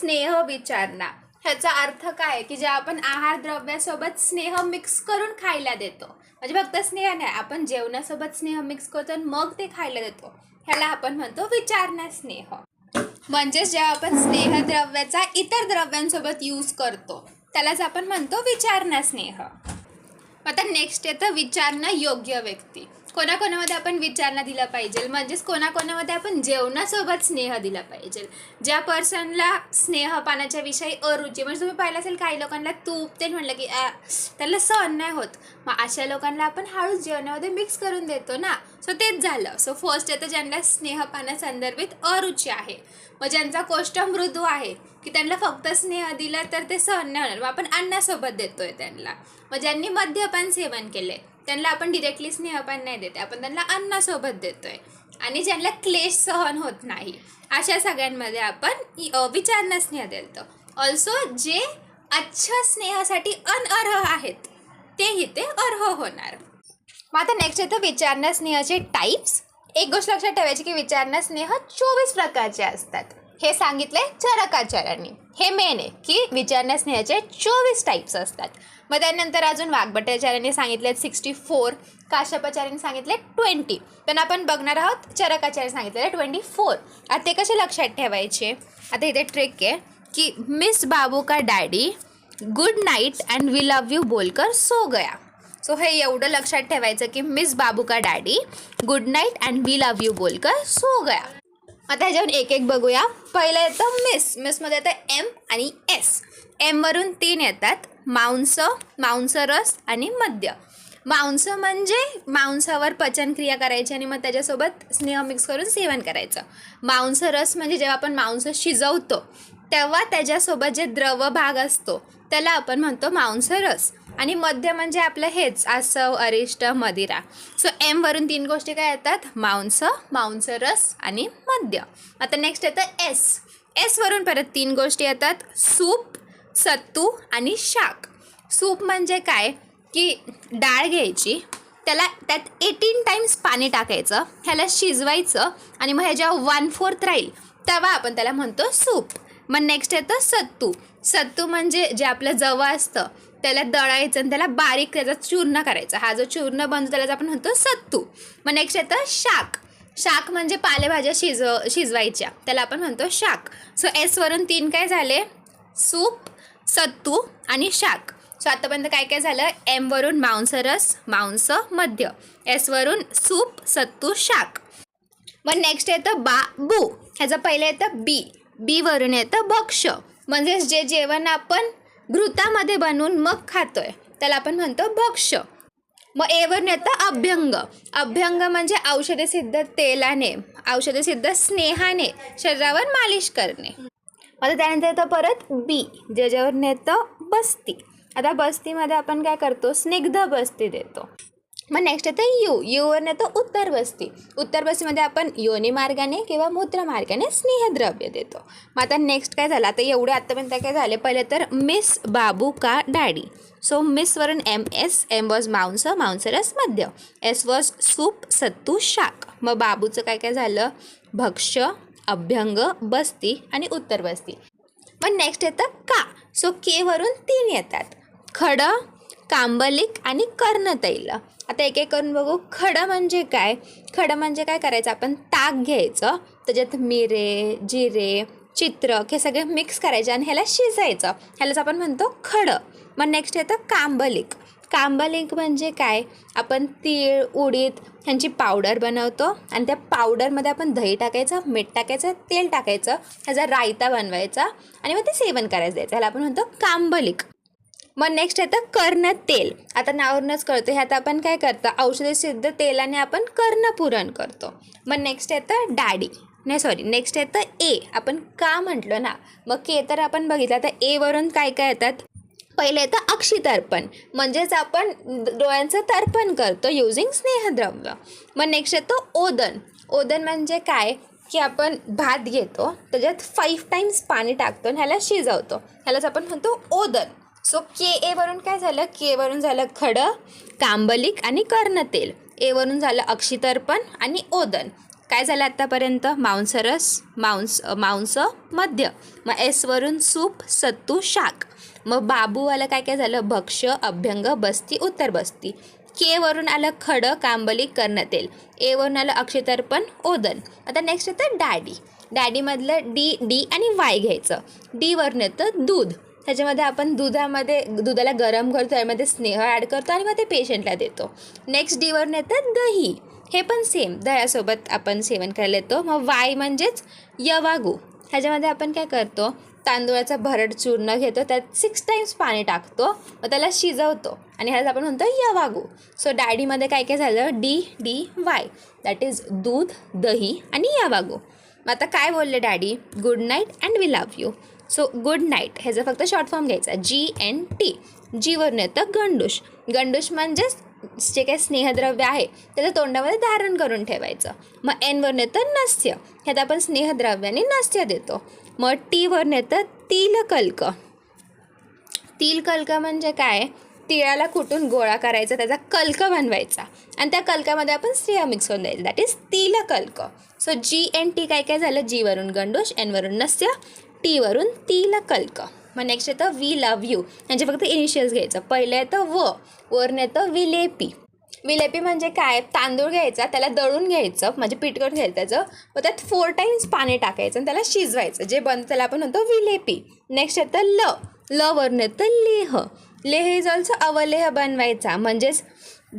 स्नेह विचारणा ह्याचा अर्थ काय की जे आपण आहार द्रव्यासोबत स्नेह मिक्स करून खायला देतो, म्हणजे फक्त स्नेह नाही, आपण जेवणासोबत स्नेह मिक्स करतो आणि मग ते खायला देतो, ह्याला आपण म्हणतो विचारणा स्नेह. म्हणजेच जेव्हा आपण स्नेहद्रव्याचा इतर द्रव्यांसोबत यूज करतो त्यालाच आपण म्हणतो विचारणा स्नेह. आता नेक्स्ट येतं विचारणा योग्य व्यक्ती. कोणाकोणामध्ये आपण विचारणा दिला पाहिजे, म्हणजेच कोणाकोणामध्ये आपण जेवणासोबत स्नेह दिला पाहिजे. ज्या पर्सनला स्नेहपानाच्या विषयी अरुची, म्हणजे तुम्ही पाहिलं असेल काही लोकांना तूप ते म्हटलं की त्याला सहन नाही होत, मग अशा लोकांना आपण हळूच जेवणामध्ये मिक्स करून देतो ना. सो तेच झालं. सो फर्स्ट येतं ज्यांना स्नेहपानासंदर्भित अरुची आहे, मग ज्यांचा कोष्ठ मृदू आहे की त्यांना फक्त स्नेह दिला तर ते सहन नाही होणार, मग आपण अन्नासोबत देतोय त्यांना. मग ज्यांनी मद्यपान सेवन केले त्यांना आपण डिरेक्टली स्नेहपान नाही देते, आपण त्यांना अन्नासोबत देतोय. आणि ज्यांना क्लेश सहन होत नाही अशा सगळ्यांमध्ये आपण विचारणा स्नेह देतो. ऑल्सो जे अच्छा स्नेहासाठी अनर्ह आहेत तेही ते अर्ह होणार. मग आता नेक्स्ट येतं विचारणा स्नेहाचे टाईप्स. एक गोष्ट लक्षात ठेवायची की विचारणा स्नेह 24 प्रकारचे असतात, हे सांगितले चरकाचार्यांनी. हे मेन आहे की विचारणा स्नेहाचे 24 टाईप्स असतात. मग त्यानंतर अजून वाग्भट्टाचार्यांनी सांगितले 64, काश्यपाचार्यांनी सांगितले 20, पण आपण बघणार आहोत चरकाचार्य सांगितलेले 24. आता ते कसे लक्षात ठेवायचे, आता इथे ट्रिक आहे की मिस बाबू का daddy good night and we love you बोलकर सो गया. सो हे एवढं लक्षात ठेवायचं की मिस बाबू का daddy good night and we love you बोलकर सो गया. आता ह्याच्यावर एक एक बघूया. पहिलं येतं मिसमध्ये येतं एम आणि एस. एमवरून 3 येतात, मांसरस आणि मद्य. मांस म्हणजे मांसावर पचनक्रिया करायची आणि मग त्याच्यासोबत स्नेह मिक्स करून सेवन करायचं. मांसरस म्हणजे जेव्हा आपण मांस शिजवतो तेव्हा त्याच्यासोबत जे द्रव भाग असतो त्याला आपण म्हणतो मांसरस. आणि मद्य म्हणजे आपलं हेच आसव, अरिष्ट, मदिरा. सो एमवरून 3 गोष्टी काय येतात, मांसरस आणि मद्य. आता नेक्स्ट येतं एस. एसवरून परत 3 गोष्टी येतात, सूप, सत्तू आणि शाक. सूप म्हणजे काय की डाळ घ्यायची, त्यात 18 टाइम्स पाणी टाकायचं, ह्याला शिजवायचं आणि मग ह्याच्या 1/4 राहील तेव्हा आपण त्याला म्हणतो सूप. मग नेक्स्ट येतं सत्तू. सत्तू म्हणजे जे आपलं जवळ असतं त्याला दळायचं आणि त्याला बारीक त्याचा चूर्ण करायचा, हा जो चूर्ण बनतो त्यालाच आपण म्हणतो सत्तू. मग नेक्स्ट येतं शाक. शाक म्हणजे पालेभाज्या शिजवायच्या, त्याला आपण म्हणतो शाक. सो एसवरून 3 काय झाले, सूप, सत्तू आणि शाक. सो आतापर्यंत काय काय झालं, एमवरून मांसरस, मांस, मद्य. एसवरून सूप, सत्तू, शाक. मग नेक्स्ट येतं बू. ह्याचं पहिलं येतं बीवरून येतं भक्ष्य, म्हणजे जे जेवण आपण घृतामध्ये बनवून मग खातोय त्याला आपण म्हणतो भक्ष्य. मग एवरून येतं अभ्यंग. अभ्यंग म्हणजे औषधसिद्ध तेलाने, औषधसिद्ध स्नेहाने शरीरावर मालिश करणे. आता त्यानंतर येतं परत बी, ज्याच्यावरून येतं बस्ती. आता बस्तीमध्ये आपण काय करतो, स्निग्ध बस्ती देतो. मग नेक्स्ट येतं यूवरून येतं उत्तर बस्ती. उत्तर बस्तीमध्ये आपण योनी मार्गाने किंवा मूत्र मार्गाने स्नेहद्रव्य देतो. मग आता नेक्स्ट काय झालं, आता एवढे आत्तापर्यंत काय झाले, पहिले तर मिस बाबू का डॅडी. सो मिसवरून एम वॉज मांसरस, मद्य. एस वॉज सूप, सत्तू, शाक. मग बाबूचं काय काय झालं, भक्ष्य, अभ्यंग, बस्ती आणि उत्तर बस्ती. मग नेक्स्ट येतं का. सो केवरून 3 येतात, खड, कांबलिक आणि कर्णतैल. आता एक एक करून बघू. खडं म्हणजे काय, खडं म्हणजे काय करायचं, आपण ताक घ्यायचं, त्याच्यात मिरे, जिरे, चित्र हे सगळे मिक्स करायचे आणि ह्याला शिजायचं, ह्यालाच आपण म्हणतो खडं. मग नेक्स्ट येतं कांबलिक. कांबलिक म्हणजे काय, आपण तीळ, उडीद ह्यांची पावडर बनवतो आणि त्या पावडरमध्ये आपण दही टाकायचं, मीठ टाकायचं, तेल टाकायचं, ह्याचा रायता बनवायचा आणि मग ते सेवन करायचं द्यायचं, ह्याला आपण म्हणतो कांबलिक. मग नेक्स्ट येतं कर्णतेल. आता नावावरूनच कळतं ह्यात आपण काय करतो, औषधसिद्ध तेलाने आपण कर्णपुरण करतो. मग नेक्स्ट येतं नेक्स्ट येतं ए. आपण का म्हटलं ना, मग के तर आपण बघितलं. आता एवरून काय काय येतात, पहिलं येतं अक्षितर्पण, म्हणजेच आपण डोळ्यांचं तर्पण करतो युजिंग स्नेहद्रव्य. मग नेक्स्ट येतं ओदन. ओदन म्हणजे काय की आपण भात घेतो, त्याच्यात 5 टाइम्स पाणी टाकतो आणि ह्याला शिजवतो, ह्यालाच आपण म्हणतो ओदन. सो एवरून काय झालं, केवरून झालं खडं, कांबलिक आणि कर्णतेल. एवरून झालं अक्षितर्पण आणि ओदन. काय झालं आत्तापर्यंत? मांसरस, मांस मध्य, मग एसवरून सूप, सत्तू, शाक. मग बाबूवालं काय काय झालं? भक्ष्य, अभ्यंग, बस्ती, उत्तर बस्ती. के वरून आलं खडं, कांबलिक, कर्णतेल. ए वरून आलं अक्षतर्पण, ओदन. आता नेक्स्ट येतं डॅडी. डॅडीमधलं डी आणि वाय घ्यायचं. डी वरून येतं दूध. त्याच्यामध्ये आपण दुधाला गरम करतो, त्यामध्ये स्नेह ॲड करतो आणि मग ते पेशंटला देतो. नेक्स्ट डी वरून येतं दही. हे पण सेम दह्यासोबत आपण सेवन करायला येतो. मग वाय म्हणजेच यवागू. ह्याच्यामध्ये आपण काय करतो? तांदूळाचा भरड चूर्ण घेतो, त्यात 6 टाइम्स पाणी टाकतो, मग त्याला शिजवतो आणि ह्याला आपण म्हणतो यवागू. सो डॅडीमध्ये काय काय झालं? डी वाय, दॅट इज दूध, दही आणि यवागू. मग आता काय बोलले daddy? Good night and we love you. So good night ह्याचा फक्त शॉर्ट फॉर्म घ्यायचा, GNT. जीवरून येतं गंडूश. गंडूश म्हणजेच जे काही स्नेहद्रव्य आहे त्याला तोंडामध्ये धारण करून ठेवायचं. मग एनवरून येतं नस्य. ह्यात आपण स्नेहद्रव्याने नस्य देतो. मग टीवरून येतं तिलकल्क. तिलकल्क म्हणजे काय? तिळाला कुटून गोळा करायचा, त्याचा कल्क बनवायचा आणि त्या कल्कामध्ये आपण स्नेह मिक्स करून द्यायचं, दॅट इज तिलकल्क. सो GNT काय काय झालं? जीवरून गंडूश, एनवरून नस्य, टीवरून तिलकल्क. मग नेक्स्ट येतं वी लव्ह यू. यांचे फक्त इनिशियल्स घ्यायचं. पहिलं येतं वरून येतं विलेपी. विलेपी म्हणजे काय? तांदूळ घ्यायचा, त्याला दळून घ्यायचं, म्हणजे पीठ करून घ्यायचं त्याचं, मग त्यात 4 टाइम्स पाणी टाकायचं आणि त्याला शिजवायचं, जे बनतं त्याला आपण म्हणतो विलेपी. नेक्स्ट येतं लवरून येतं लेह. लेह इज ऑल्सो अवलेह बनवायचा, म्हणजेच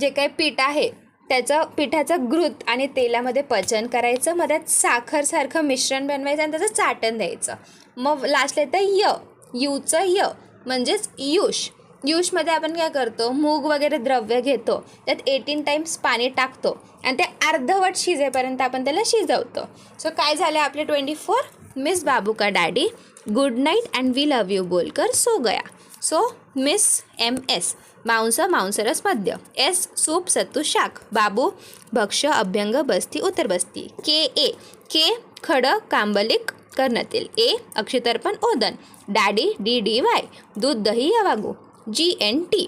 जे काही पीठ आहे त्याचं पिठाचं घृत आणि तेलामध्ये पचन करायचं, मग त्यात साखरसारखं मिश्रण बनवायचं आणि त्याचं चाटण द्यायचं. मग लास्टला येतं यूचं म्हणजेच युष. युषमध्ये आपण काय करतो? मूग वगैरे द्रव्य घेतो, त्यात 18 टाइम्स पाणी टाकतो आणि ते अर्धवट शिजेपर्यंत आपण त्याला शिजवतो. सो काय झालं आपले 24? मिस बाबू का daddy, good night and we love you बोलकर सो गया. सो मिस MS मांसरस मध्य, एस सूप, सत्तू, शाक. बाबू भक्ष्य, अभ्यंग, बस्ती, उत्तर बस्ती. के खडं, कांबलिक, कर्णतेल. ए अक्षतर्पण, ओदन. डॅडी DY दूध, दही, यवागू. GNT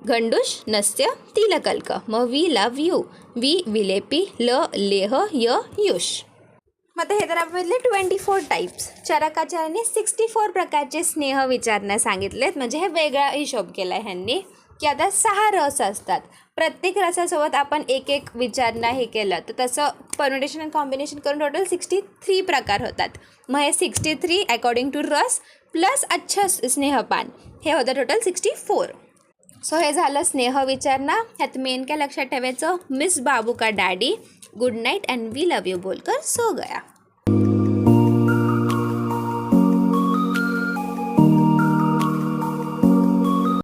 गंडूश, नस्य, तिलकल्क. मग वी लव्ह यू, विलेपी, लेह, युष. मग हे तर आपण बघितले 24 टाईप्स. चरकाचार्याने 64 प्रकारचे स्नेह विचारणं सांगितलेत. म्हणजे हे वेगळा हिशोब केला आहे ह्यांनी, की आता 6 रस असतात. प्रत्येक रसासोबत आपण एक विचारणं हे केलं तर तसं परम्युटेशन आणि कॉम्बिनेशन करून टोटल 63 प्रकार होतात. मग हे 63 अकॉर्डिंग टू रस प्लस अच्छा स्नेहपान हे होतं टोटल 64. सो हे झालं स्नेह विचारणा. ह्यात मेन काय लक्षात ठेवायचं? मिस बाबू का daddy, good night and we love you बोलकर सो गया.